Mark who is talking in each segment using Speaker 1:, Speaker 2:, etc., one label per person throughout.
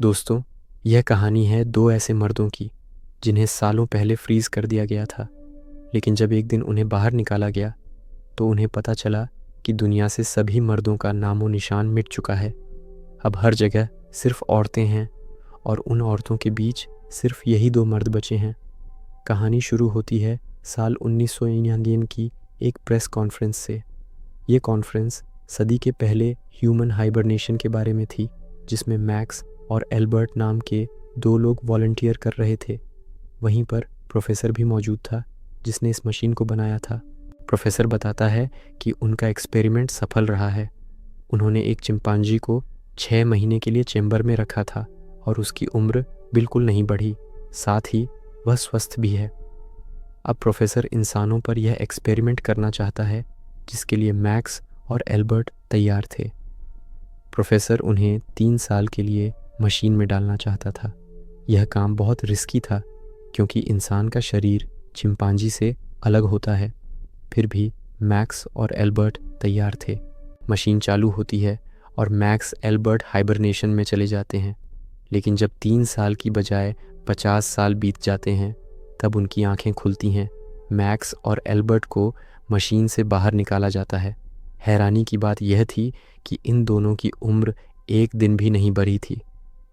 Speaker 1: दोस्तों, यह कहानी है दो ऐसे मर्दों की जिन्हें सालों पहले फ्रीज कर दिया गया था। लेकिन जब एक दिन उन्हें बाहर निकाला गया तो उन्हें पता चला कि दुनिया से सभी मर्दों का नामो निशान मिट चुका है। अब हर जगह सिर्फ औरतें हैं और उन औरतों के बीच सिर्फ यही दो मर्द बचे हैं। कहानी शुरू होती है साल 1999 की एक प्रेस कॉन्फ्रेंस से। ये कॉन्फ्रेंस सदी के पहले ह्यूमन हाइबरनेशन के बारे में थी, जिसमें मैक्स और एल्बर्ट नाम के दो लोग वॉलंटियर कर रहे थे। वहीं पर प्रोफेसर भी मौजूद था जिसने इस मशीन को बनाया था। प्रोफेसर बताता है कि उनका एक्सपेरिमेंट सफल रहा है। उन्होंने एक चिंपांजी को 6 महीने के लिए चेंबर में रखा था और उसकी उम्र बिल्कुल नहीं बढ़ी, साथ ही वह स्वस्थ भी है। अब प्रोफेसर इंसानों पर यह एक्सपेरिमेंट करना चाहता है जिसके लिए मैक्स और एल्बर्ट तैयार थे। प्रोफेसर उन्हें 3 साल के लिए मशीन में डालना चाहता था। यह काम बहुत रिस्की था क्योंकि इंसान का शरीर चिंपांजी से अलग होता है। फिर भी मैक्स और एल्बर्ट तैयार थे। मशीन चालू होती है और मैक्स एल्बर्ट हाइबरनेशन में चले जाते हैं। लेकिन जब 3 साल की बजाय 50 साल बीत जाते हैं तब उनकी आंखें खुलती हैं। मैक्स और एल्बर्ट को मशीन से बाहर निकाला जाता है। हैरानी की बात यह थी कि इन दोनों की उम्र एक दिन भी नहीं बढ़ी थी।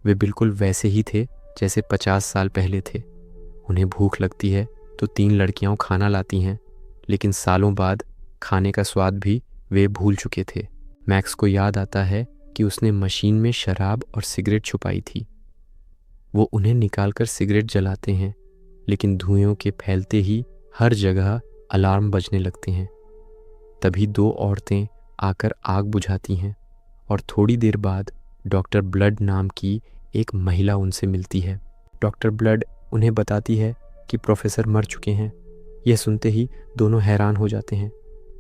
Speaker 1: वे बिल्कुल वैसे ही थे जैसे 50 साल पहले थे। उन्हें भूख लगती है तो 3 लड़कियां खाना लाती हैं, लेकिन सालों बाद खाने का स्वाद भी वे भूल चुके थे। मैक्स को याद आता है कि उसने मशीन में शराब और सिगरेट छुपाई थी। वो उन्हें निकालकर सिगरेट जलाते हैं, लेकिन धुएं के फैलते ही हर जगह अलार्म बजने लगते हैं। तभी 2 औरतें आकर आग बुझाती हैं और थोड़ी देर बाद डॉक्टर ब्लड नाम की एक महिला उनसे मिलती है। डॉक्टर ब्लड उन्हें बताती है कि प्रोफेसर मर चुके हैं। यह सुनते ही दोनों हैरान हो जाते हैं।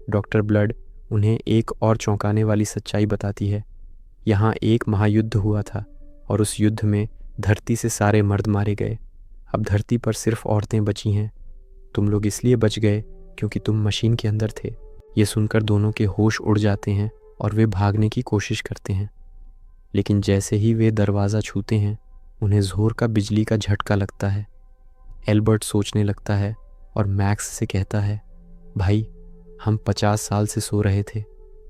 Speaker 1: डॉक्टर ब्लड उन्हें एक और चौंकाने वाली सच्चाई बताती है। यहाँ एक महायुद्ध हुआ था और उस युद्ध में धरती से सारे मर्द मारे गए। अब धरती पर सिर्फ औरतें बची हैं। तुम लोग इसलिए बच गए क्योंकि तुम मशीन के अंदर थे। ये सुनकर दोनों के होश उड़ जाते हैं और वे भागने की कोशिश करते हैं। लेकिन जैसे ही वे दरवाज़ा छूते हैं उन्हें ज़ोर का बिजली का झटका लगता है। एल्बर्ट सोचने लगता है और मैक्स से कहता है, भाई, हम 50 साल से सो रहे थे,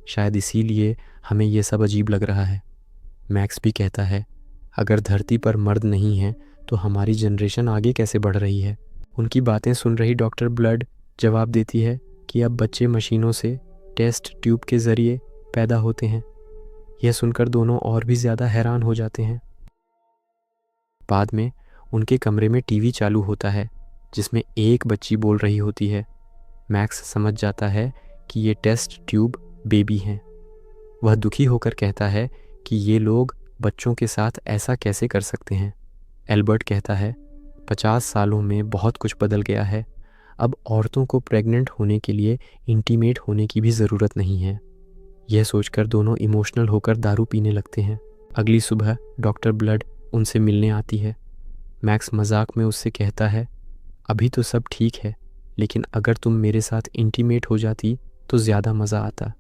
Speaker 1: शायद इसीलिए हमें यह सब अजीब लग रहा है। मैक्स भी कहता है, अगर धरती पर मर्द नहीं हैं तो हमारी जनरेशन आगे कैसे बढ़ रही है। उनकी बातें सुन रही डॉक्टर ब्लड जवाब देती है कि अब बच्चे मशीनों से टेस्ट ट्यूब के ज़रिए पैदा होते हैं। यह सुनकर दोनों और भी ज़्यादा हैरान हो जाते हैं। बाद में उनके कमरे में टीवी चालू होता है जिसमें एक बच्ची बोल रही होती है। मैक्स समझ जाता है कि ये टेस्ट ट्यूब बेबी हैं। वह दुखी होकर कहता है कि ये लोग बच्चों के साथ ऐसा कैसे कर सकते हैं। एल्बर्ट कहता है, 50 सालों में बहुत कुछ बदल गया है। अब औरतों को प्रेग्नेंट होने के लिए इंटीमेट होने की भी ज़रूरत नहीं है। यह सोचकर दोनों इमोशनल होकर दारू पीने लगते हैं। अगली सुबह डॉक्टर ब्लड उनसे मिलने आती है। मैक्स मजाक में उससे कहता है, अभी तो सब ठीक है, लेकिन अगर तुम मेरे साथ इंटीमेट हो जाती तो ज़्यादा मज़ा आता।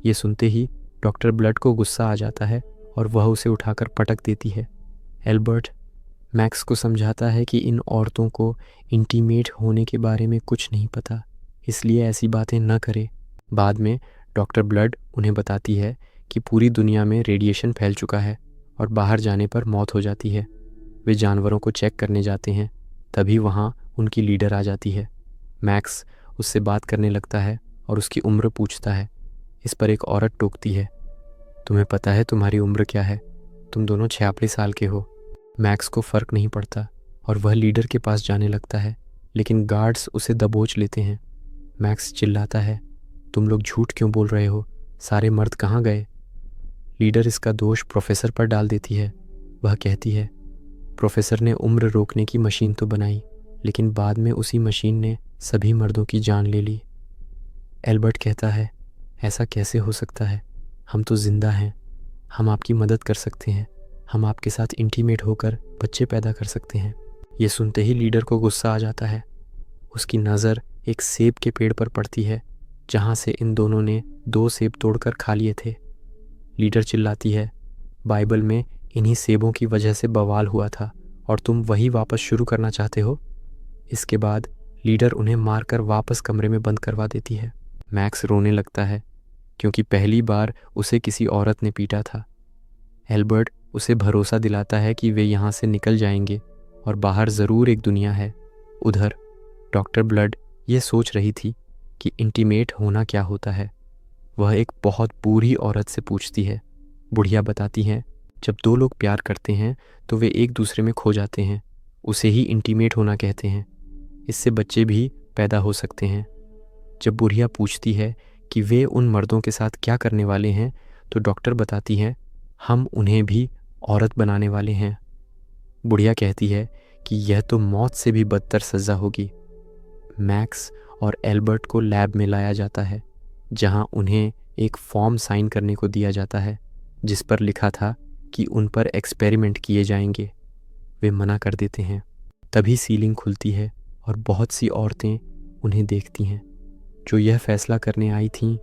Speaker 1: ये सुनते ही डॉक्टर ब्लड को गुस्सा आ जाता है और वह उसे उठाकर पटक देती है। एल्बर्ट मैक्स को समझाता है कि इन औरतों को इंटीमेट होने के बारे में कुछ नहीं पता, इसलिए ऐसी बातें न करे। बाद में डॉक्टर ब्लड उन्हें बताती है कि पूरी दुनिया में रेडिएशन फैल चुका है और बाहर जाने पर मौत हो जाती है। वे जानवरों को चेक करने जाते हैं, तभी वहाँ उनकी लीडर आ जाती है। मैक्स उससे बात करने लगता है और उसकी उम्र पूछता है। इस पर एक औरत टोकती है, तुम्हें पता है तुम्हारी उम्र क्या है? तुम दोनों 46 साल के हो। मैक्स को फ़र्क नहीं पड़ता और वह लीडर के पास जाने लगता है, लेकिन गार्ड्स उसे दबोच लेते हैं। मैक्स चिल्लाता है, तुम लोग झूठ क्यों बोल रहे हो? सारे मर्द कहाँ गए? लीडर इसका दोष प्रोफेसर पर डाल देती है। वह कहती है, प्रोफेसर ने उम्र रोकने की मशीन तो बनाई, लेकिन बाद में उसी मशीन ने सभी मर्दों की जान ले ली। एल्बर्ट कहता है, ऐसा कैसे हो सकता है? हम तो जिंदा हैं। हम आपकी मदद कर सकते हैं। हम आपके साथ इंटीमेट होकर बच्चे पैदा कर सकते हैं। ये सुनते ही लीडर को गुस्सा आ जाता है। उसकी नज़र एक सेब के पेड़ पर पड़ती है जहाँ से इन दोनों ने 2 सेब तोड़कर खा लिए थे। लीडर चिल्लाती है, बाइबल में इन्हीं सेबों की वजह से बवाल हुआ था और तुम वही वापस शुरू करना चाहते हो। इसके बाद लीडर उन्हें मारकर वापस कमरे में बंद करवा देती है। मैक्स रोने लगता है क्योंकि पहली बार उसे किसी औरत ने पीटा था। एल्बर्ट उसे भरोसा दिलाता है कि वे यहाँ से निकल जाएंगे और बाहर ज़रूर एक दुनिया है। उधर डॉक्टर ब्लड ये सोच रही थी कि इंटीमेट होना क्या होता है। वह एक बहुत बूढ़ी औरत से पूछती है। बुढ़िया बताती हैं, जब दो लोग प्यार करते हैं तो वे एक दूसरे में खो जाते हैं, उसे ही इंटीमेट होना कहते हैं। इससे बच्चे भी पैदा हो सकते हैं। जब बुढ़िया पूछती है कि वे उन मर्दों के साथ क्या करने वाले हैं तो डॉक्टर बताती है, हम उन्हें भी औरत बनाने वाले हैं। बुढ़िया कहती है कि यह तो मौत से भी बदतर सज़ा होगी। मैक्स और एल्बर्ट को लैब में लाया जाता है जहां उन्हें एक फॉर्म साइन करने को दिया जाता है जिस पर लिखा था कि उन पर एक्सपेरिमेंट किए जाएंगे। वे मना कर देते हैं। तभी सीलिंग खुलती है और बहुत सी औरतें उन्हें देखती हैं जो यह फैसला करने आई थीं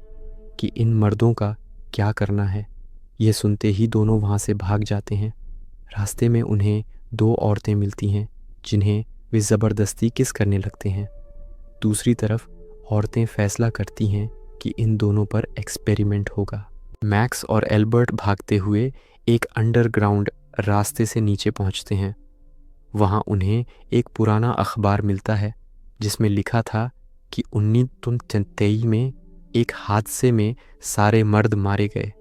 Speaker 1: कि इन मर्दों का क्या करना है। यह सुनते ही दोनों वहाँ से भाग जाते हैं। रास्ते में उन्हें दो औरतें मिलती हैं जिन्हें वे ज़बरदस्ती किस करने लगते हैं। दूसरी तरफ औरतें फैसला करती हैं कि इन दोनों पर एक्सपेरिमेंट होगा। मैक्स और एल्बर्ट भागते हुए एक अंडरग्राउंड रास्ते से नीचे पहुंचते हैं। वहां उन्हें एक पुराना अखबार मिलता है जिसमें लिखा था कि 1923 में एक हादसे में सारे मर्द मारे गए।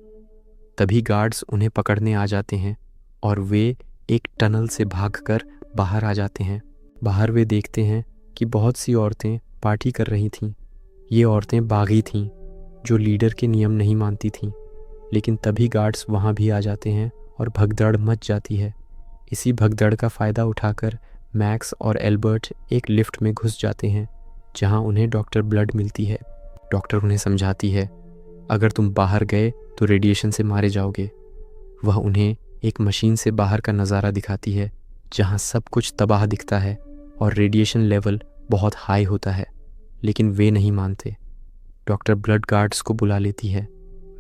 Speaker 1: तभी गार्ड्स उन्हें पकड़ने आ जाते हैं और वे एक टनल से भागकर बाहर आ जाते हैं। बाहर वे देखते हैं कि बहुत सी औरतें पार्टी कर रही थीं। ये औरतें बागी थीं जो लीडर के नियम नहीं मानती थीं। लेकिन तभी गार्ड्स वहाँ भी आ जाते हैं और भगदड़ मच जाती है। इसी भगदड़ का फ़ायदा उठाकर मैक्स और एल्बर्ट एक लिफ्ट में घुस जाते हैं जहाँ उन्हें डॉक्टर ब्लड मिलती है। डॉक्टर उन्हें समझाती है, अगर तुम बाहर गए तो रेडिएशन से मारे जाओगे। वह उन्हें एक मशीन से बाहर का नज़ारा दिखाती है जहाँ सब कुछ तबाह दिखता है और रेडिएशन लेवल बहुत हाई होता है। लेकिन वे नहीं मानते। डॉक्टर ब्लड गार्ड्स को बुला लेती है।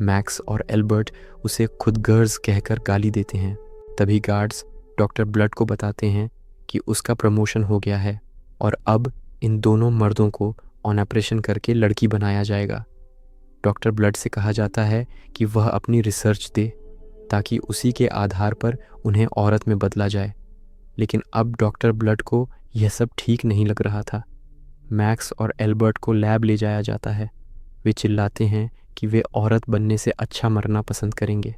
Speaker 1: मैक्स और एल्बर्ट उसे खुद गर्ल्स कहकर गाली देते हैं। तभी गार्ड्स डॉक्टर ब्लड को बताते हैं कि उसका प्रमोशन हो गया है और अब इन दोनों मर्दों को ऑन ऑपरेशन करके लड़की बनाया जाएगा। डॉक्टर ब्लड से कहा जाता है कि वह अपनी रिसर्च दे ताकि उसी के आधार पर उन्हें औरत में बदला जाए। लेकिन अब डॉक्टर ब्लड को यह सब ठीक नहीं लग रहा था। मैक्स और एल्बर्ट को लैब ले जाया जाता है। वे चिल्लाते हैं कि वे औरत बनने से अच्छा मरना पसंद करेंगे।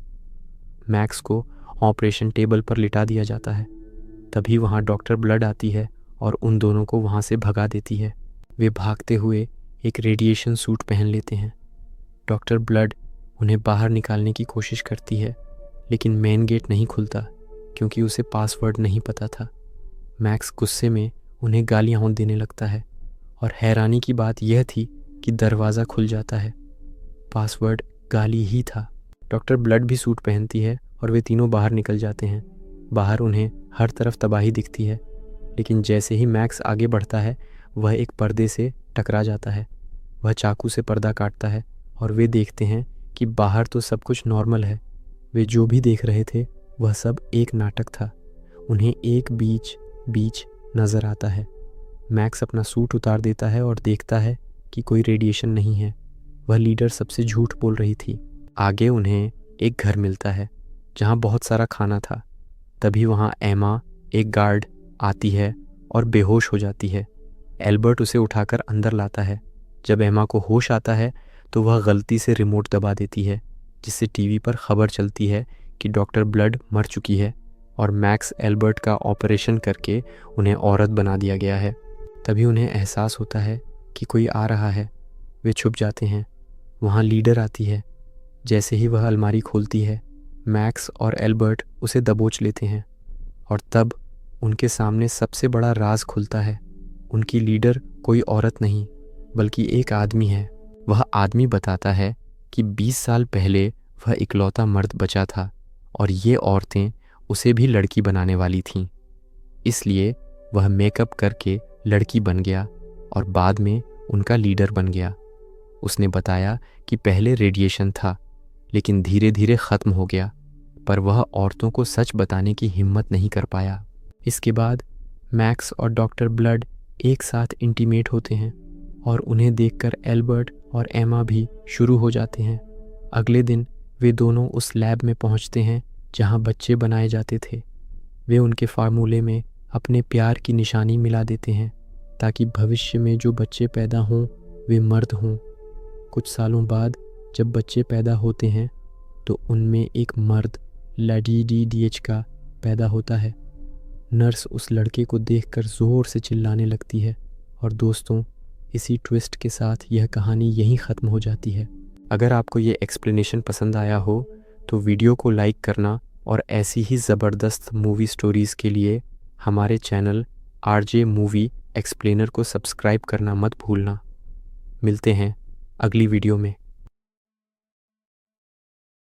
Speaker 1: मैक्स को ऑपरेशन टेबल पर लिटा दिया जाता है। तभी वहाँ डॉक्टर ब्लड आती है और उन दोनों को वहाँ से भगा देती है। वे भागते हुए एक रेडिएशन सूट पहन लेते हैं। डॉक्टर ब्लड उन्हें बाहर निकालने की कोशिश करती है लेकिन मेन गेट नहीं खुलता क्योंकि उसे पासवर्ड नहीं पता था। मैक्स गुस्से में उन्हें गालियाँ देने लगता है और हैरानी की बात यह थी कि दरवाज़ा खुल जाता है। पासवर्ड गाली ही था। डॉक्टर ब्लड भी सूट पहनती है और वे तीनों बाहर निकल जाते हैं। बाहर उन्हें हर तरफ तबाही दिखती है लेकिन जैसे ही मैक्स आगे बढ़ता है वह एक पर्दे से टकरा जाता है। वह चाकू से पर्दा काटता है और वे देखते हैं कि बाहर तो सब कुछ नॉर्मल है। वे जो भी देख रहे थे वह सब एक नाटक था। उन्हें एक बीच नज़र आता है। मैक्स अपना सूट उतार देता है और देखता है कि कोई रेडिएशन नहीं है। वह लीडर सबसे झूठ बोल रही थी। आगे उन्हें एक घर मिलता है जहाँ बहुत सारा खाना था। तभी वहाँ एमा एक गार्ड आती है और बेहोश हो जाती है। एल्बर्ट उसे उठाकर अंदर लाता है। जब एमा को होश आता है तो वह गलती से रिमोट दबा देती है जिससे टीवी पर खबर चलती है कि डॉक्टर ब्लड मर चुकी है और मैक्स एल्बर्ट का ऑपरेशन करके उन्हें औरत बना दिया गया है। तभी उन्हें एहसास होता है कि कोई आ रहा है। वे छुप जाते हैं। वहाँ लीडर आती है। जैसे ही वह अलमारी खोलती है मैक्स और एल्बर्ट उसे दबोच लेते हैं और तब उनके सामने सबसे बड़ा राज खुलता है। उनकी लीडर कोई औरत नहीं बल्कि एक आदमी है। वह आदमी बताता है कि 20 साल पहले वह इकलौता मर्द बचा था और ये औरतें उसे भी लड़की बनाने वाली थीं। इसलिए वह मेकअप करके लड़की बन गया और बाद में उनका लीडर बन गया। उसने बताया कि पहले रेडिएशन था लेकिन धीरे धीरे ख़त्म हो गया। पर वह औरतों को सच बताने की हिम्मत नहीं कर पाया। इसके बाद मैक्स और डॉक्टर ब्लड एक साथ इंटीमेट होते हैं और उन्हें देखकर एल्बर्ट और एमा भी शुरू हो जाते हैं। अगले दिन वे दोनों उस लैब में पहुंचते हैं जहां बच्चे बनाए जाते थे। वे उनके फार्मूले में अपने प्यार की निशानी मिला देते हैं ताकि भविष्य में जो बच्चे पैदा हों वे मर्द हों। कुछ सालों बाद जब बच्चे पैदा होते हैं तो उनमें एक मर्द LADDH का पैदा होता है। नर्स उस लड़के को देखकर ज़ोर से चिल्लाने लगती है और दोस्तों, इसी ट्विस्ट के साथ यह कहानी यहीं ख़त्म हो जाती है। अगर आपको ये एक्सप्लेनेशन पसंद आया हो तो वीडियो को लाइक करना और ऐसी ही ज़बरदस्त मूवी स्टोरीज़ के लिए हमारे चैनल RJ मूवी एक्सप्लेनर को सब्सक्राइब करना मत भूलना। मिलते हैं अगली वीडियो में।